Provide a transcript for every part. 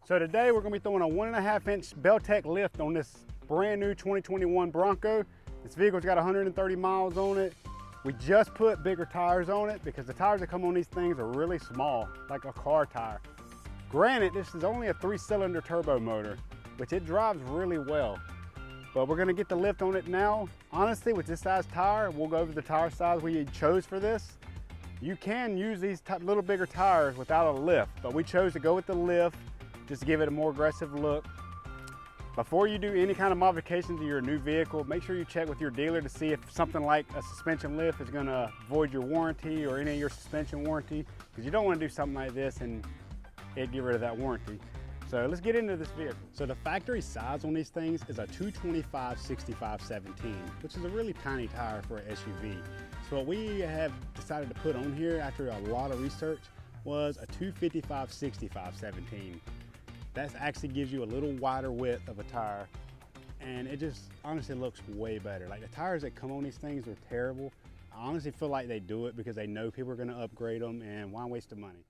So today we're gonna be throwing a 1.5-inch belltech lift on this brand new 2021 Bronco. This vehicle's got 130 miles on it. We just put bigger tires on it because the tires that come on these things are really small, like a car tire. Granted, this is only a 3-cylinder turbo motor, which it drives really well. But we're gonna get the lift on it now. Honestly, with this size tire, we'll go over the tire size we chose for this. You can use these little bigger tires without a lift, but we chose to go with the lift just to give it a more aggressive look. Before you do any kind of modification to your new vehicle, make sure you check with your dealer to see if something like a suspension lift is gonna void your warranty or any of your suspension warranty, because you don't wanna do something like this and it get rid of that warranty. So let's get into this vehicle. So the factory size on these things is a 225/65/17, which is a really tiny tire for an SUV. So what we have decided to put on here after a lot of research was a 255/65/17. That actually gives you a little wider width of a tire, and it just honestly looks way better. Like the tires that come on these things are terrible. I honestly feel like they do it because they know people are gonna upgrade them, and why waste the money?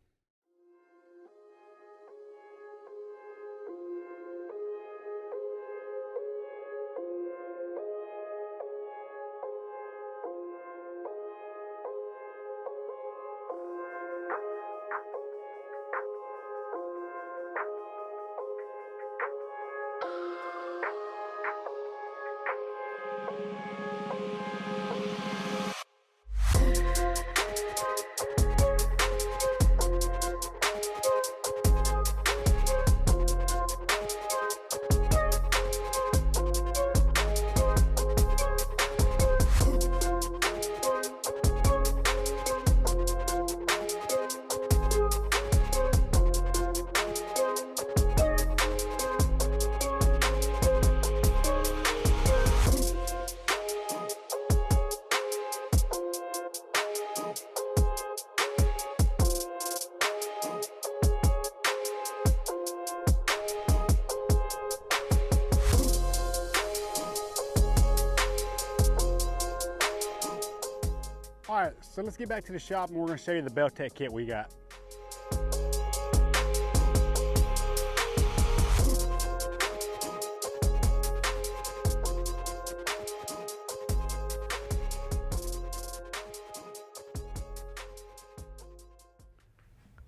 All right, so let's get back to the shop and we're gonna show you the belltech kit we got.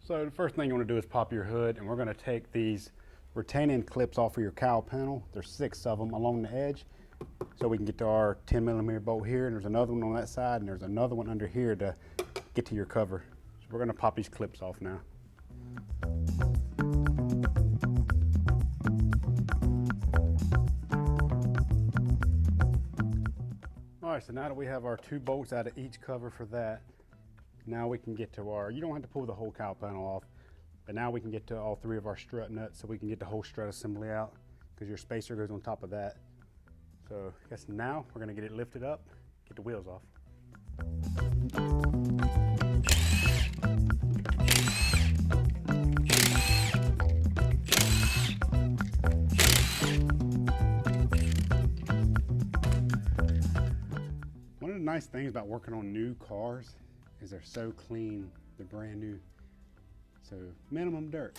So the first thing you wanna do is pop your hood, and we're gonna take these retaining clips off of your cowl panel. There's 6 of them along the edge. So we can get to our 10mm bolt here, and there's another one on that side, and there's another one under here to get to your cover. So we're gonna pop these clips off now. All right, so now that we have our 2 bolts out of each cover for that, now we can get to our, you don't have to pull the whole cowl panel off, but now we can get to all 3 of our strut nuts, so we can get the whole strut assembly out, because your spacer goes on top of that. So I guess now we're gonna get it lifted up, get the wheels off. One of the nice things about working on new cars is they're so clean, they're brand new. So minimum dirt.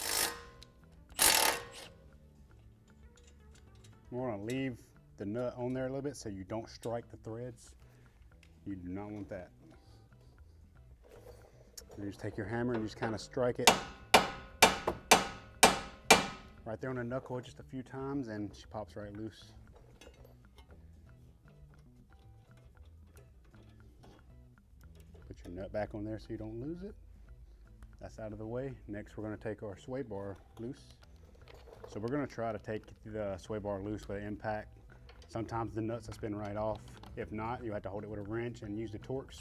We're gonna leave the nut on there a little bit so you don't strike the threads. You do not want that. You just take your hammer and just kind of strike it right there on the knuckle just a few times, and she pops right loose. Put your nut back on there so you don't lose it. That's out of the way. Next, we're going to take our sway bar loose. So we're going to try to take the sway bar loose with an impact. Sometimes the nuts will spin right off. If not, you have to hold it with a wrench and use the Torx.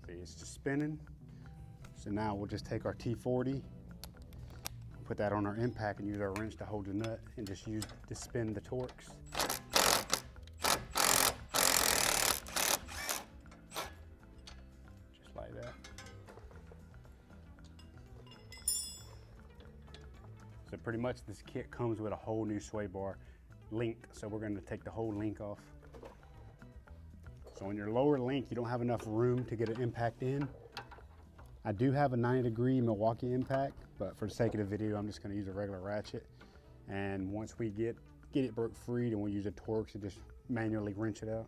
See, it's just spinning. So now we'll just take our T40, put that on our impact, and use our wrench to hold the nut, and just use to spin the Torx. Just like that. So pretty much this kit comes with a whole new sway bar link, so we're going to take the whole link off. So on your lower link, you don't have enough room to get an impact in. I do have a 90-degree Milwaukee impact, but for the sake of the video, I'm just going to use a regular ratchet. And once we get it broke free, then we'll use a Torx to just manually wrench it out.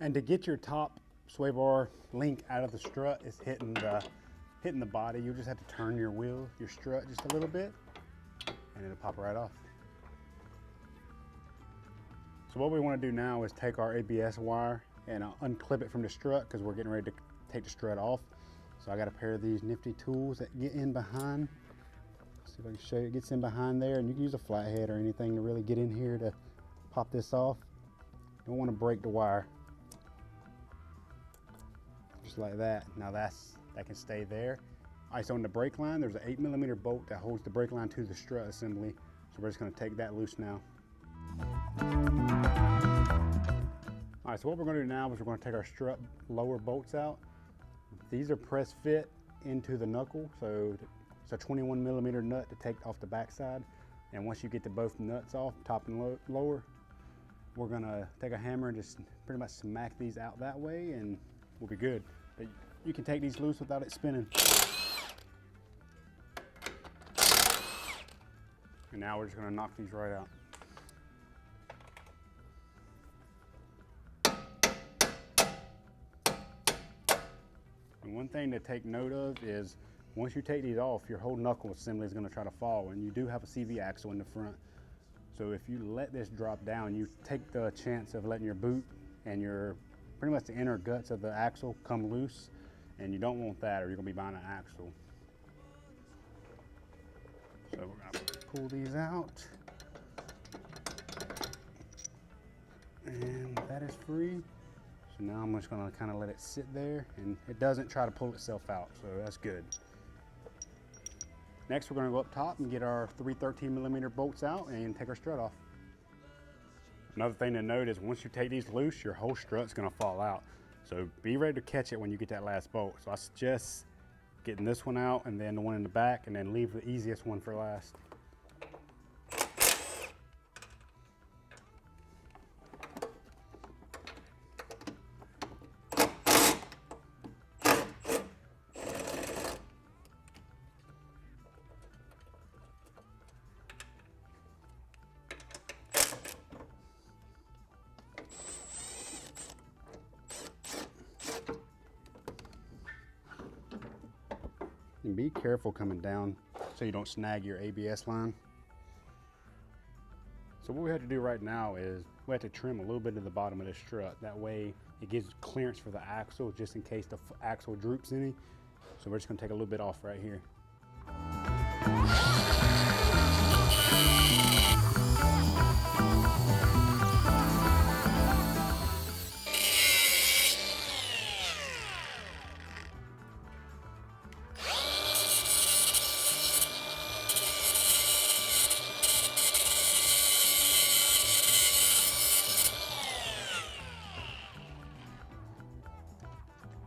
And to get your top sway bar link out of the strut, is hitting the body. You'll just have to turn your wheel, your strut just a little bit, and it'll pop right off. So what we want to do now is take our ABS wire and unclip it from the strut, because we're getting ready to take the strut off. So I got a pair of these nifty tools that get in behind. Let's see if I can show you. It gets in behind there, and you can use a flathead or anything to really get in here to pop this off. Don't want to break the wire. Just like that. Now that can stay there. All right, so on the brake line, there's an 8mm bolt that holds the brake line to the strut assembly. So we're just going to take that loose now. All right, so what we're going to do now is we're going to take our strut lower bolts out. These are press fit into the knuckle, so it's a 21mm nut to take off the backside. And once you get the both nuts off, top and lower, we're going to take a hammer and just pretty much smack these out that way, and we'll be good. But you can take these loose without it spinning. And now we're just going to knock these right out. And one thing to take note of is once you take these off, your whole knuckle assembly is going to try to fall, and you do have a CV axle in the front. So if you let this drop down, you take the chance of letting your boot and your pretty much the inner guts of the axle come loose, and you don't want that, or you're going to be buying an axle. So we're going to pull these out, and that is free. So now I'm just going to kind of let it sit there, and it doesn't try to pull itself out, so that's good. Next, we're going to go up top and get our 3 13mm bolts out and take our strut off. Another thing to note is once you take these loose, your whole strut's going to fall out. So be ready to catch it when you get that last bolt. So I suggest getting this one out and then the one in the back, and then leave the easiest one for last. And be careful coming down so you don't snag your ABS line. So what we have to do right now is we have to trim a little bit of the bottom of the strut. That way it gives clearance for the axle just in case the axle droops any. So we're just going to take a little bit off right here.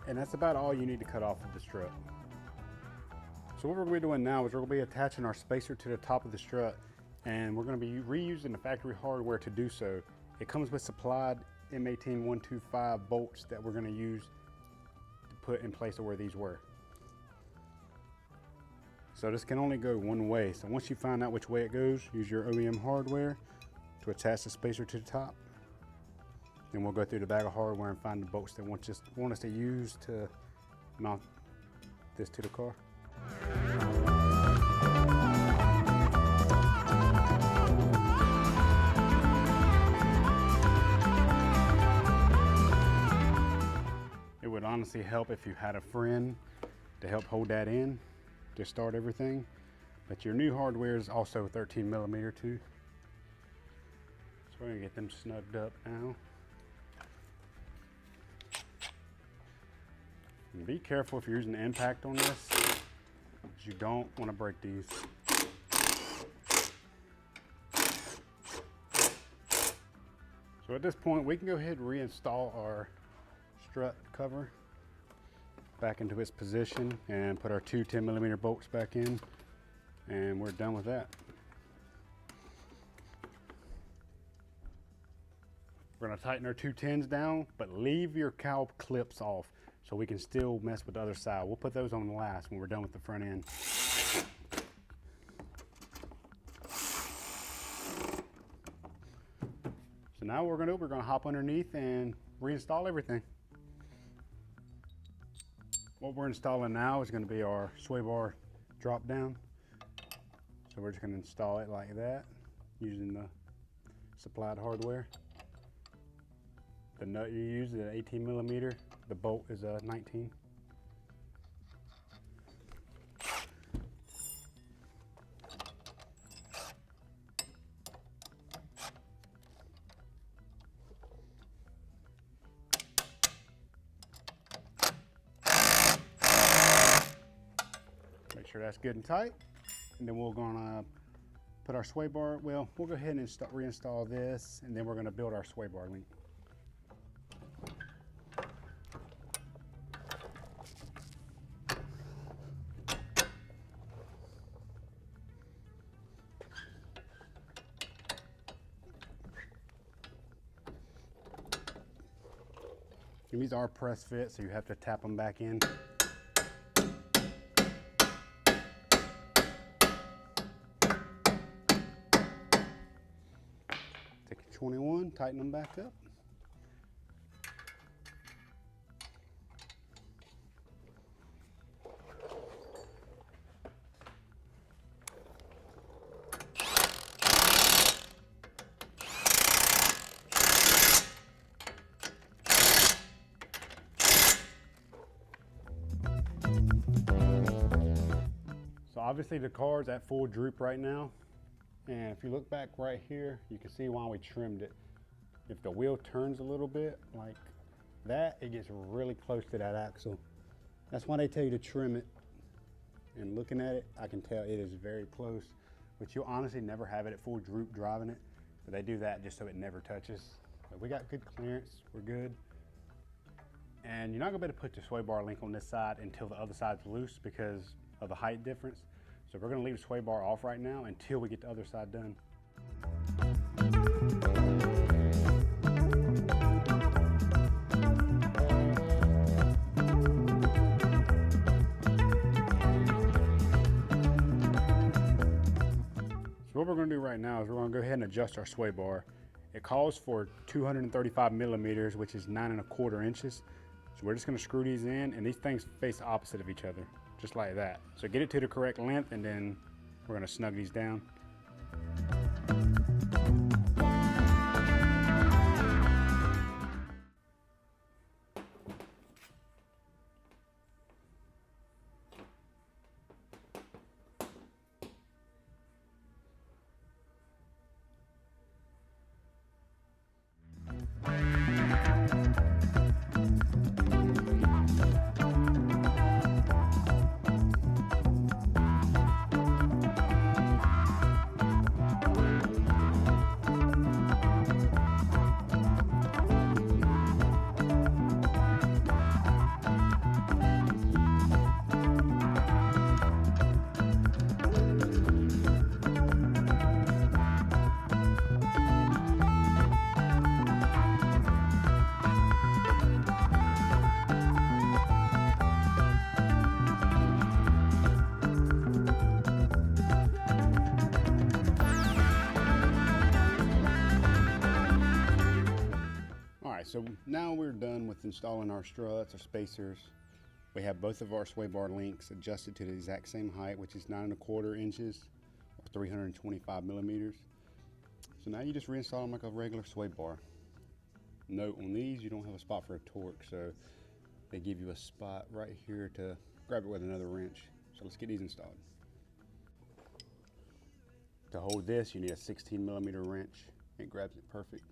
And that's about all you need to cut off of the strut. So what we're going to be doing now is we're going to be attaching our spacer to the top of the strut, and we're going to be reusing the factory hardware to do so. It comes with supplied M18125 bolts that we're going to use to put in place of where these were. So this can only go one way. So once you find out which way it goes, use your OEM hardware to attach the spacer to the top. Then we'll go through the bag of hardware and find the bolts that want us to use to mount this to the car. It would honestly help if you had a friend to help hold that in to start everything. But your new hardware is also 13mm too. So we're gonna get them snugged up now. And be careful if you're using the impact on this, because you don't want to break these. So So at this point, we can go ahead and reinstall our strut cover back into its position and put our two 10mm bolts back in, and we're done with that. We're gonna tighten our two 10s down, but leave your cowl clips off so we can still mess with the other side. We'll put those on last when we're done with the front end. So now what we're gonna hop underneath and reinstall everything. What we're installing now is gonna be our sway bar drop down. So we're just gonna install it like that using the supplied hardware. The nut you use is an 18mm, the bolt is a 19. Make sure that's good and tight. And then we're gonna put our sway bar, well, we'll go ahead and reinstall this, and then we're gonna build our sway bar link. And these are press fit, so you have to tap them back in. Take your 21, tighten them back up. So obviously the car's at full droop right now. And if you look back right here, you can see why we trimmed it. If the wheel turns a little bit like that, it gets really close to that axle. That's why they tell you to trim it. And looking at it, I can tell it is very close, but you'll honestly never have it at full droop driving it. But they do that just so it never touches. But we got good clearance, we're good. And you're not gonna be able to put the sway bar link on this side until the other side's loose because of the height difference. So we're gonna leave the sway bar off right now until we get the other side done. So what we're gonna do right now is we're gonna go ahead and adjust our sway bar. It calls for 235mm, which is 9 1/4 inches. So we're just gonna screw these in, and these things face opposite of each other, just like that. So get it to the correct length, and then we're gonna snug these down. So now we're done with installing our struts, our spacers. We have both of our sway bar links adjusted to the exact same height, which is 9 1/4 inches or 325mm. So now you just reinstall them like a regular sway bar. Note on these, you don't have a spot for a torque, so they give you a spot right here to grab it with another wrench. So let's get these installed. To hold this, you need a 16mm wrench. It grabs it perfect.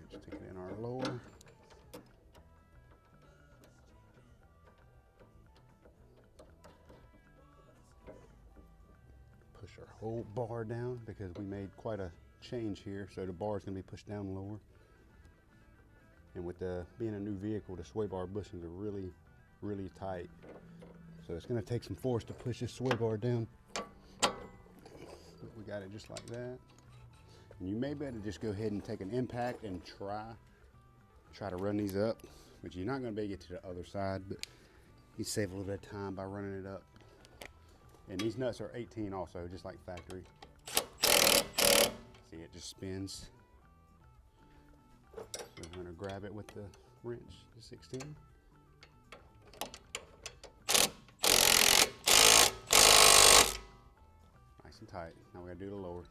Stick it in our lower. push our whole bar down because we made quite a change here. So the bar is going to be pushed down lower. And with being a new vehicle, the sway bar bushings are really, really tight. So it's going to take some force to push this sway bar down. But we got it just like that. And you may better just go ahead and take an impact and try to run these up, but you're not going to be able to get to the other side, but you save a little bit of time by running it up. And these nuts are 18 also, just like factory. See, it just spins. So we're going to grab it with the wrench, the 16. Nice and tight. Now we got to do the lower.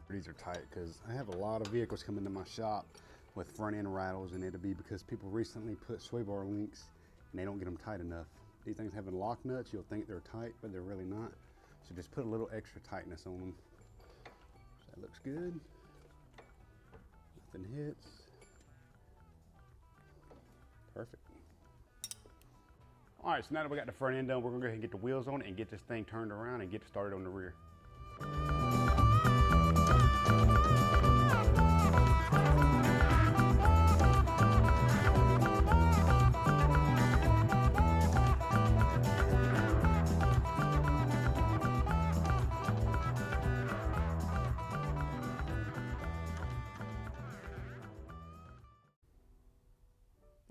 These are tight because I have a lot of vehicles come into my shop with front end rattles, and it'll be because people recently put sway bar links and they don't get them tight enough. These things having lock nuts, you'll think they're tight, but they're really not. So just put a little extra tightness on them. So that looks good. Nothing hits. Perfect. All right, so now that we got the front end done, we're gonna go ahead and get the wheels on it and get this thing turned around and get started on the rear.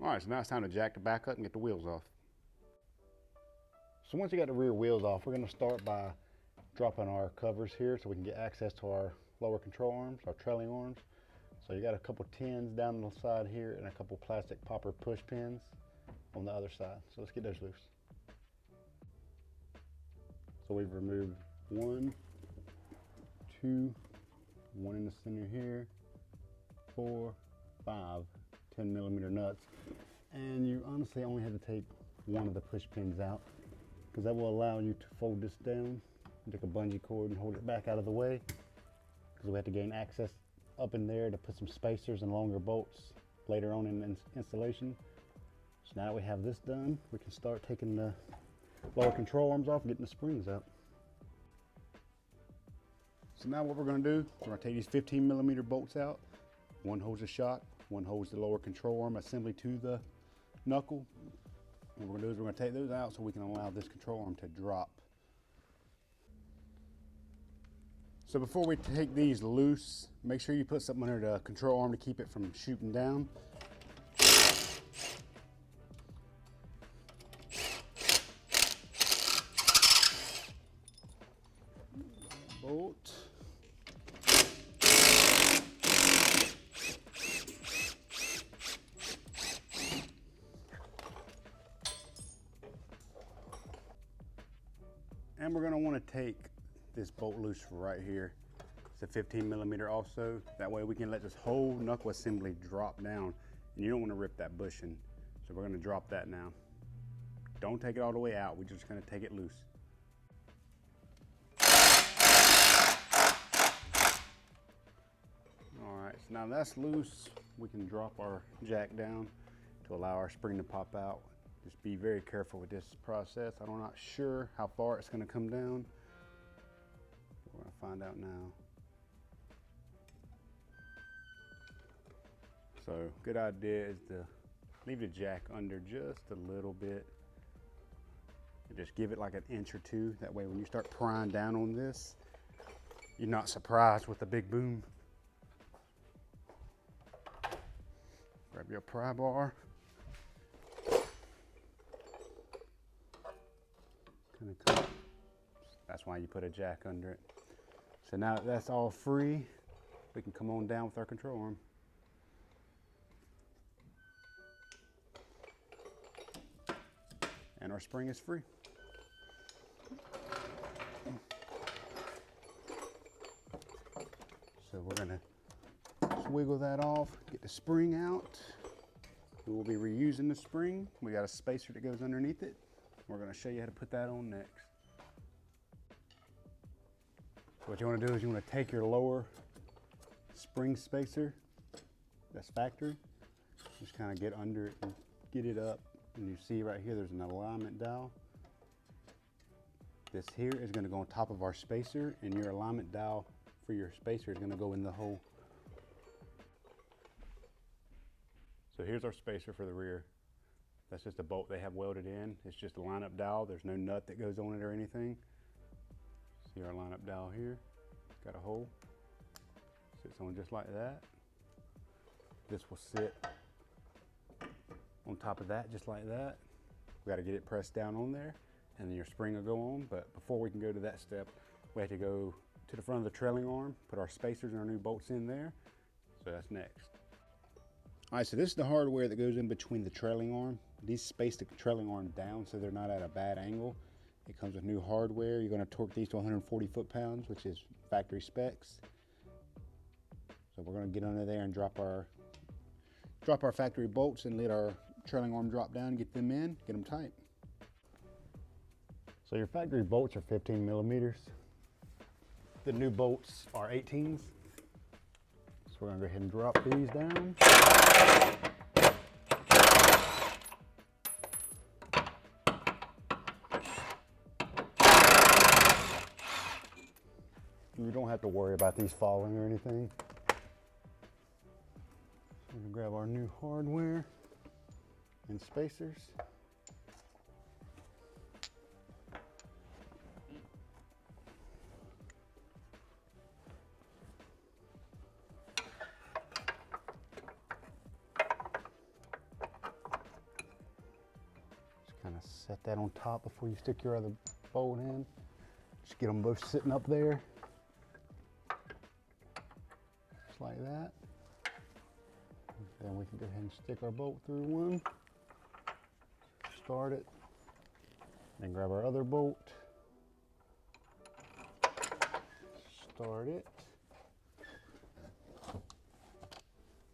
All right, so now it's time to jack the back up and get the wheels off. So once you got the rear wheels off, we're going to start by dropping our covers here so we can get access to our lower control arms, our trailing arms. So you got a couple tins down the side here and a couple plastic popper push pins on the other side. So let's get those loose. So we've removed 1, 2, 1 in the center here, 4, 5, 10 millimeter nuts. And you honestly only have to take one of the push pins out because that will allow you to fold this down and take a bungee cord and hold it back out of the way, because we have to gain access up in there to put some spacers and longer bolts later on in the installation. So now that we have this done, we can start taking the lower control arms off and getting the springs out. So now what we're going to do, we're going to take these 15 millimeter bolts out. One holds the shock, one holds the lower control arm assembly to the knuckle. What we're going to do is we're going to take those out so we can allow this control arm to drop. So before we take these loose, make sure you put something under the control arm to keep it from shooting down. Bolt. And we're going to want to take this bolt loose right here. It's a 15 millimeter also. That way we can let this whole knuckle assembly drop down, and you don't want to rip that bushing. So we're going to drop that now. Don't take it all the way out. We're just going to take it loose. All right, so now that's loose. We can drop our jack down to allow our spring to pop out. Just be very careful with this process. I'm not sure how far it's going to come down. We're going to find out now. So good idea is to leave the jack under just a little bit and just give it like an inch or two. That way when you start prying down on this, you're not surprised with the big boom. Grab your pry bar. That's why you put a jack under it. So now that that's all free, we can come on down with our control arm. And our spring is free. So we're gonna wiggle that off, get the spring out. We will be reusing the spring. We got a spacer that goes underneath it. We're going to show you how to put that on next. So what you want to do is you want to take your lower spring spacer, that's factory, just kind of get under it and get it up. And you see right here there's an alignment dowel. This here is going to go on top of our spacer, and your alignment dowel for your spacer is going to go in the hole. So here's our spacer for the rear. That's just a bolt they have welded in. It's just a line-up dowel. There's no nut that goes on it or anything. See our line-up dowel here? Got a hole. Sits on just like that. This will sit on top of that just like that. We got to get it pressed down on there, and then your spring will go on. But before we can go to that step, we have to go to the front of the trailing arm, put our spacers and our new bolts in there. So that's next. All right, so this is the hardware that goes in between the trailing arm. These space the trailing arm down so they're not at a bad angle. It comes with new hardware. You're going to torque these to 140 foot-pounds, which is factory specs. So we're going to get under there and drop our factory bolts and let our trailing arm drop down, get them in, get them tight. So your factory bolts are 15 millimeters. The new bolts are 18s. So we're going to go ahead and drop these down. You don't have to worry about these falling or anything. So we're going to grab our new hardware and spacers. Just kind of set that on top before you stick your other bolt in. Just get them both sitting up there. Just like that. Then we can go ahead and stick our bolt through one. Start it. Then grab our other bolt. Start it.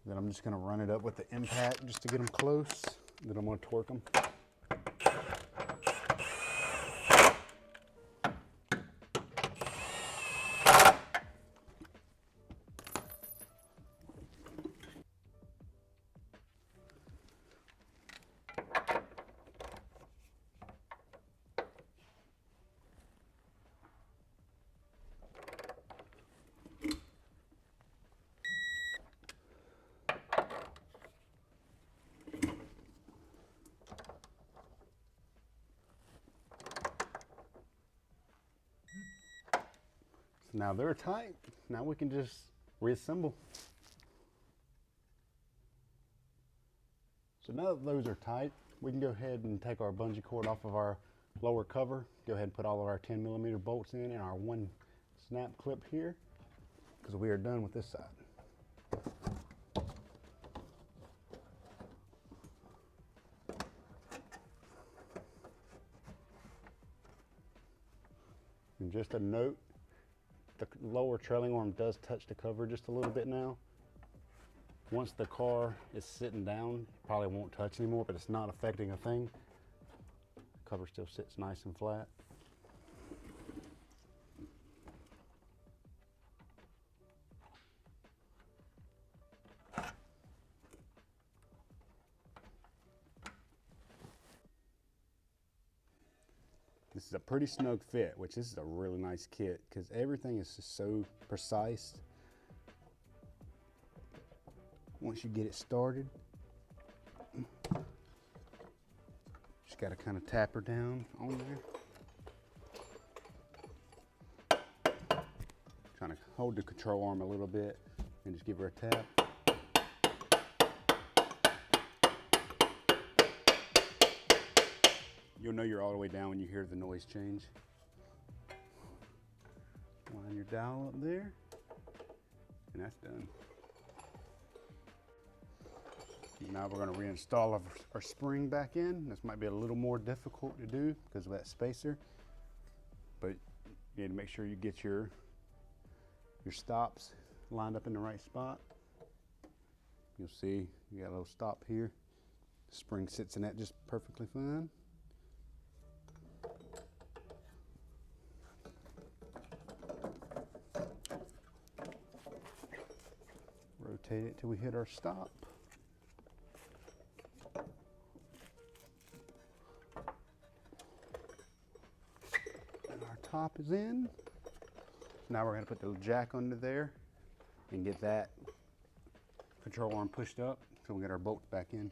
Then I'm just going to run it up with the impact just to get them close. Then I'm going to torque them. So now they're tight. Now we can just reassemble. So now that those are tight, we can go ahead and take our bungee cord off of our lower cover, go ahead and put all of our 10 millimeter bolts in and our one snap clip here, because we are done with this side. And just a note, the lower trailing arm does touch the cover just a little bit now. Once the car is sitting down, it probably won't touch anymore, but it's not affecting a thing. The cover still sits nice and flat. This is a pretty snug fit, which this is a really nice kit because everything is just so precise. Once you get it started, just got to kind of tap her down on there. Trying to hold the control arm a little bit and just give her a tap. You'll know you're all the way down when you hear the noise change. Line your dowel up there, and that's done. Now we're going to reinstall our spring back in. This might be a little more difficult to do because of that spacer, but you need to make sure you get your stops lined up in the right spot. You'll see you got a little stop here. Spring sits in that just perfectly fine. Rotate it till we hit our stop. And our top is in. Now we're going to put the jack under there and get that control arm pushed up so we get our bolts back in.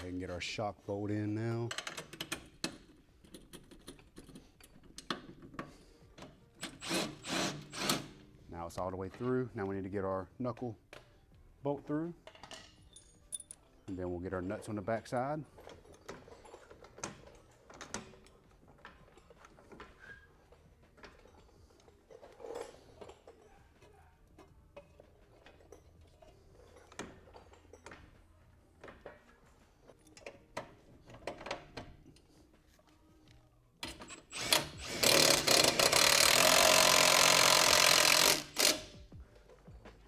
We can get our shock bolt in now. Now it's all the way through. Now we need to get our knuckle bolt through. And then we'll get our nuts on the back side.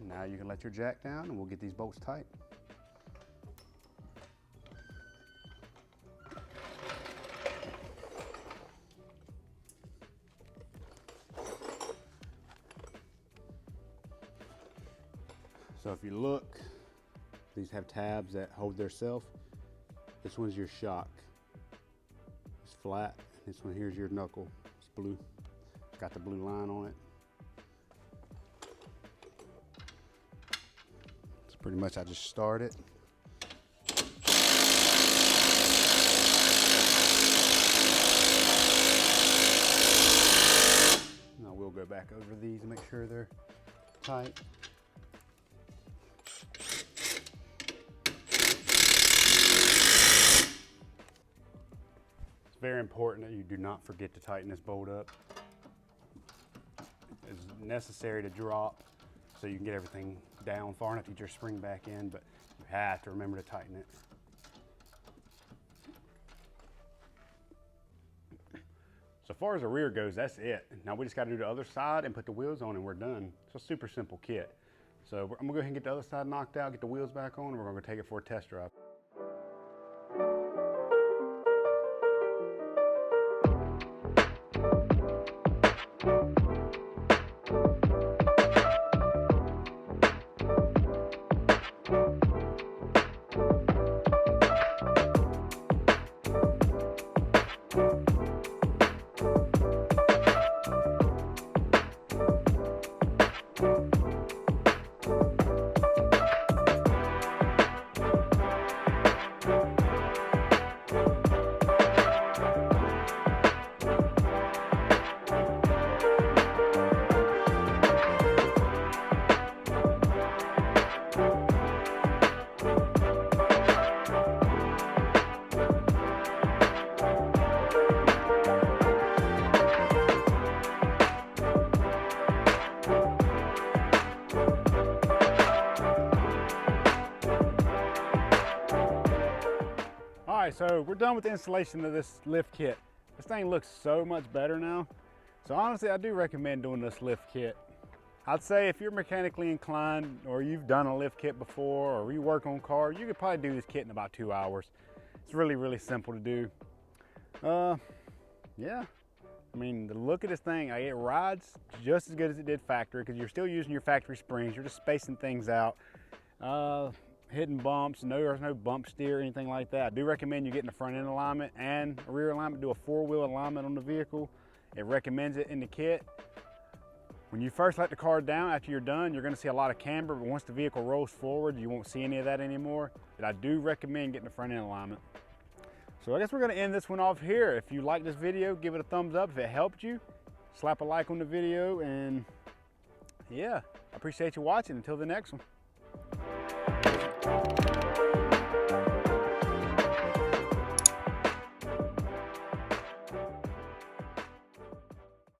Now you can let your jack down and we'll get these bolts tight. So if you look, these have tabs that hold their self. This one's your shock. It's flat. This one here's your knuckle. It's blue. Got the blue line on it. Pretty much I just start it. Now we'll go back over these and make sure they're tight. It's very important that you do not forget to tighten this bolt up. It's necessary to drop so you can get everything down far enough to get your spring back in, but you have to remember to tighten it. So far as the rear goes, that's it. Now we just got to do the other side and put the wheels on and we're done. It's a super simple kit. So I'm gonna go ahead and get the other side knocked out, get the wheels back on, and we're gonna take it for a test drive. All right, so we're done with the installation of this lift kit. This thing looks so much better now. So honestly, I do recommend doing this lift kit. I'd say if you're mechanically inclined or you've done a lift kit before or you work on cars, you could probably do this kit in about 2 hours. It's really, really simple to do. Yeah, I mean, the look of this thing, it rides just as good as it did factory because you're still using your factory springs. You're just spacing things out. Hitting bumps, there's no bump steer or anything like that. I do recommend you getting the front end alignment and a rear alignment. Do a 4-wheel alignment on the vehicle. It recommends it in the kit. When you first let the car down, after you're done, you're gonna see a lot of camber, but once the vehicle rolls forward, you won't see any of that anymore. But I do recommend getting the front end alignment. So I guess we're gonna end this one off here. If you like this video, give it a thumbs up. If it helped you, slap a like on the video, and yeah, I appreciate you watching. Until the next one.